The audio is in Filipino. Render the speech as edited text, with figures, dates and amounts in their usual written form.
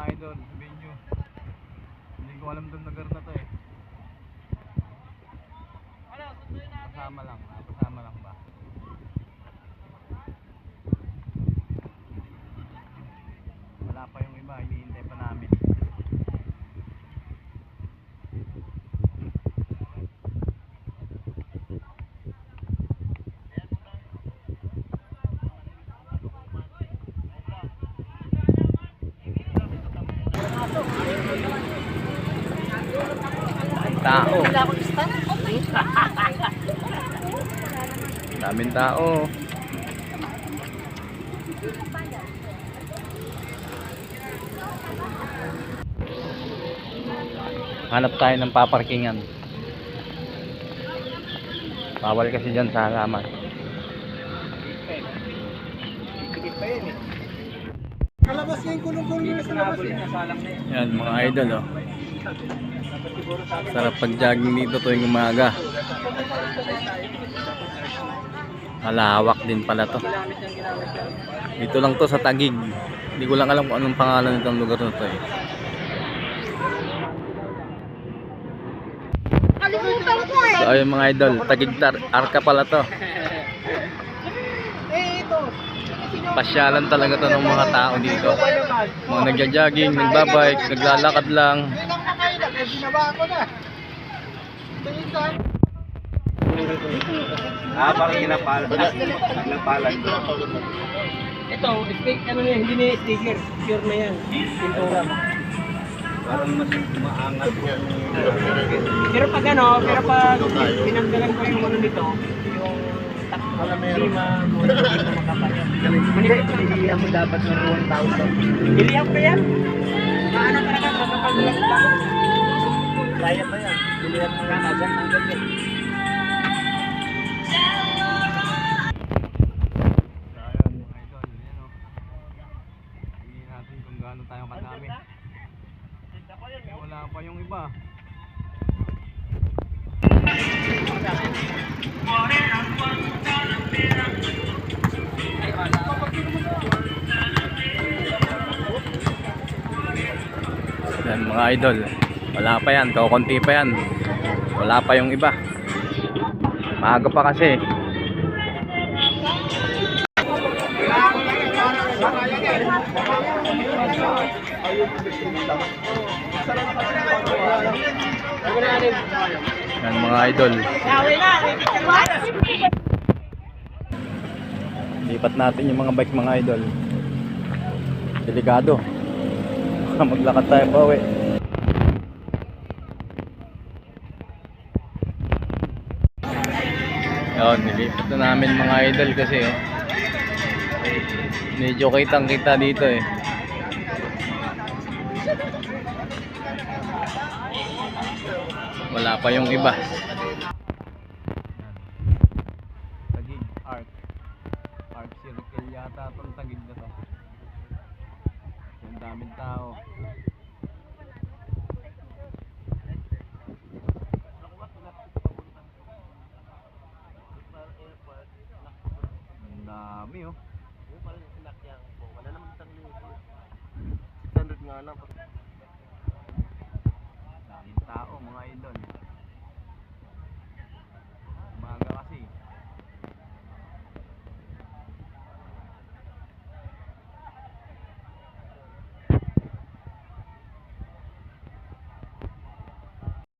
mga idol, sabihin nyo. Hindi ko alam doon lugar na to eh. Pasama lang, pasama lang ba? Wala pa yung iba, hinihintay pa namin. Tao. Daming tao. Hanap tayo ng paparkingan. Bawal kasi dyan sa halaman. Kalabas yung kulong-kulong sa labas eh. Yan mga idol oh. Sarap pag-jogging dito tuwing umaga. Malawak din pala to. Dito lang to sa Taguig. Hindi ko lang alam kung anong pangalan nitong lugar na to eh. So ayun mga idol, Taguig Arca pala to. Pasyalan talaga to ng mga tao dito. Mga nagja-jogging, nagbabike, naglalakad lang. Parang ginapalan. Ito, ano yan, hindi na sticker, pure na yan. Pintura mo. Parang mas maangat yung... Pero pag tinanggalan ko yung ano nito, yung lima mo makapal. Pilihan mo dapat ng 1,000. Pilihan ko yan. Maano talaga, makapag-ulas lang. Kaya pa yan. Pilihan mo yan, agad ang ganyan. Gaano tayo kadami. Wala pa yung iba. Yan mga idol. Wala pa yan, kakunti pa yan. Wala pa yung iba. Maaga pa kasi. Yan mga idol. Lipat natin yung mga bike mga idol. Delikado. Maglakad tayo pa uwi. Yun, nilipat na namin mga idol kasi oh. Medyo kitang kita dito eh. Wala pa yung iba. Taguig Arc Circle yata itong Taguig na to. Ang daming tao. Ang dami oh. Wala naman isang standard nga lang. Daming tao mga idol.